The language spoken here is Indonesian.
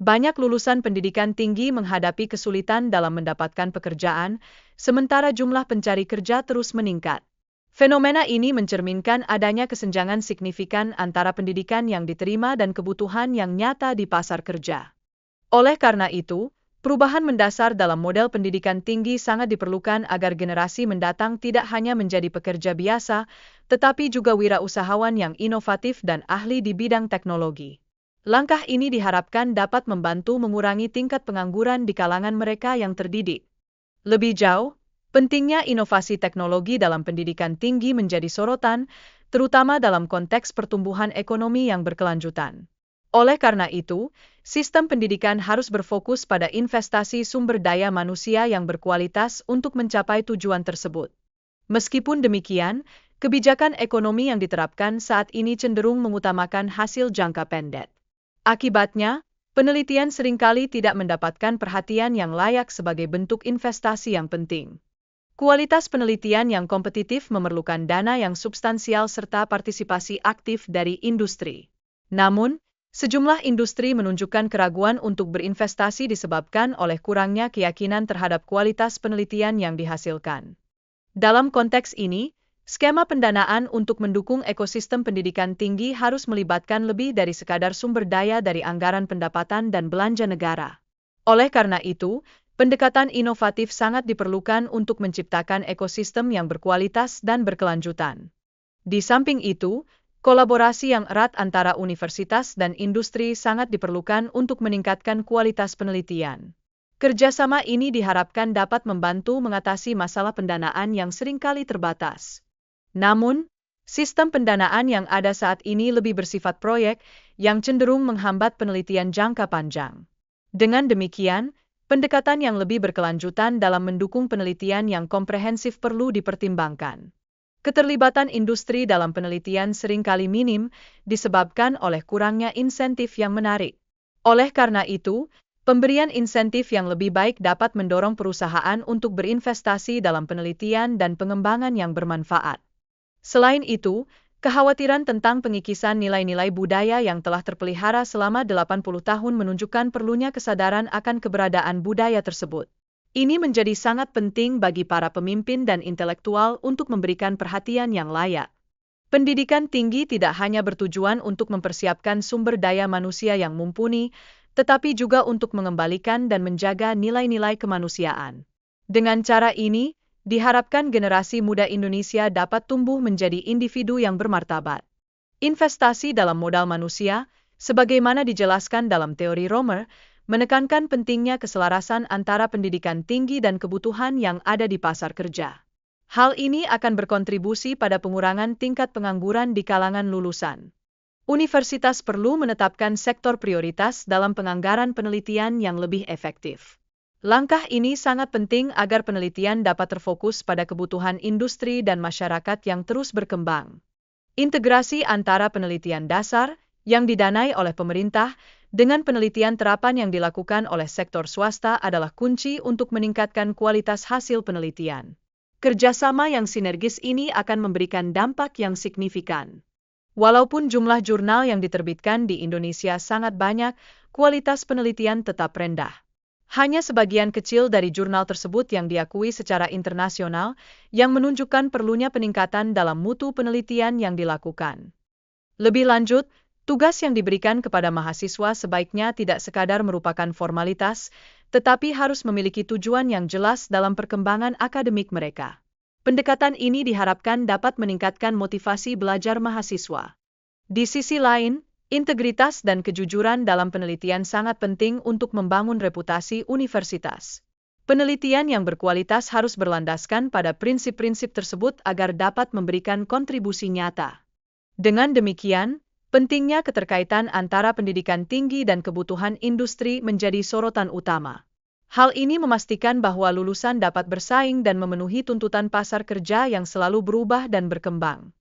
Banyak lulusan pendidikan tinggi menghadapi kesulitan dalam mendapatkan pekerjaan, sementara jumlah pencari kerja terus meningkat. Fenomena ini mencerminkan adanya kesenjangan signifikan antara pendidikan yang diterima dan kebutuhan yang nyata di pasar kerja. Oleh karena itu, perubahan mendasar dalam model pendidikan tinggi sangat diperlukan agar generasi mendatang tidak hanya menjadi pekerja biasa, tetapi juga wirausahawan yang inovatif dan ahli di bidang teknologi. Langkah ini diharapkan dapat membantu mengurangi tingkat pengangguran di kalangan mereka yang terdidik. Lebih jauh, pentingnya inovasi teknologi dalam pendidikan tinggi menjadi sorotan, terutama dalam konteks pertumbuhan ekonomi yang berkelanjutan. Oleh karena itu, sistem pendidikan harus berfokus pada investasi sumber daya manusia yang berkualitas untuk mencapai tujuan tersebut. Meskipun demikian, kebijakan ekonomi yang diterapkan saat ini cenderung mengutamakan hasil jangka pendek. Akibatnya, penelitian seringkali tidak mendapatkan perhatian yang layak sebagai bentuk investasi yang penting. Kualitas penelitian yang kompetitif memerlukan dana yang substansial serta partisipasi aktif dari industri. Namun, sejumlah industri menunjukkan keraguan untuk berinvestasi disebabkan oleh kurangnya keyakinan terhadap kualitas penelitian yang dihasilkan. Dalam konteks ini, skema pendanaan untuk mendukung ekosistem pendidikan tinggi harus melibatkan lebih dari sekadar sumber daya dari anggaran pendapatan dan belanja negara. Oleh karena itu, pendekatan inovatif sangat diperlukan untuk menciptakan ekosistem yang berkualitas dan berkelanjutan. Di samping itu, kolaborasi yang erat antara universitas dan industri sangat diperlukan untuk meningkatkan kualitas penelitian. Kerjasama ini diharapkan dapat membantu mengatasi masalah pendanaan yang seringkali terbatas. Namun, sistem pendanaan yang ada saat ini lebih bersifat proyek yang cenderung menghambat penelitian jangka panjang. Dengan demikian, pendekatan yang lebih berkelanjutan dalam mendukung penelitian yang komprehensif perlu dipertimbangkan. Keterlibatan industri dalam penelitian seringkali minim disebabkan oleh kurangnya insentif yang menarik. Oleh karena itu, pemberian insentif yang lebih baik dapat mendorong perusahaan untuk berinvestasi dalam penelitian dan pengembangan yang bermanfaat. Selain itu, kekhawatiran tentang pengikisan nilai-nilai budaya yang telah terpelihara selama 80 tahun menunjukkan perlunya kesadaran akan keberadaan budaya tersebut. Ini menjadi sangat penting bagi para pemimpin dan intelektual untuk memberikan perhatian yang layak. Pendidikan tinggi tidak hanya bertujuan untuk mempersiapkan sumber daya manusia yang mumpuni, tetapi juga untuk mengembalikan dan menjaga nilai-nilai kemanusiaan. Dengan cara ini, diharapkan generasi muda Indonesia dapat tumbuh menjadi individu yang bermartabat. Investasi dalam modal manusia, sebagaimana dijelaskan dalam teori Romer, menekankan pentingnya keselarasan antara pendidikan tinggi dan kebutuhan yang ada di pasar kerja. Hal ini akan berkontribusi pada pengurangan tingkat pengangguran di kalangan lulusan. Universitas perlu menetapkan sektor prioritas dalam penganggaran penelitian yang lebih efektif. Langkah ini sangat penting agar penelitian dapat terfokus pada kebutuhan industri dan masyarakat yang terus berkembang. Integrasi antara penelitian dasar, yang didanai oleh pemerintah, dengan penelitian terapan yang dilakukan oleh sektor swasta adalah kunci untuk meningkatkan kualitas hasil penelitian. Kerjasama yang sinergis ini akan memberikan dampak yang signifikan. Walaupun jumlah jurnal yang diterbitkan di Indonesia sangat banyak, kualitas penelitian tetap rendah. Hanya sebagian kecil dari jurnal tersebut yang diakui secara internasional, yang menunjukkan perlunya peningkatan dalam mutu penelitian yang dilakukan. Lebih lanjut, tugas yang diberikan kepada mahasiswa sebaiknya tidak sekadar merupakan formalitas, tetapi harus memiliki tujuan yang jelas dalam perkembangan akademik mereka. Pendekatan ini diharapkan dapat meningkatkan motivasi belajar mahasiswa. Di sisi lain, integritas dan kejujuran dalam penelitian sangat penting untuk membangun reputasi universitas. Penelitian yang berkualitas harus berlandaskan pada prinsip-prinsip tersebut agar dapat memberikan kontribusi nyata. Dengan demikian, pentingnya keterkaitan antara pendidikan tinggi dan kebutuhan industri menjadi sorotan utama. Hal ini memastikan bahwa lulusan dapat bersaing dan memenuhi tuntutan pasar kerja yang selalu berubah dan berkembang.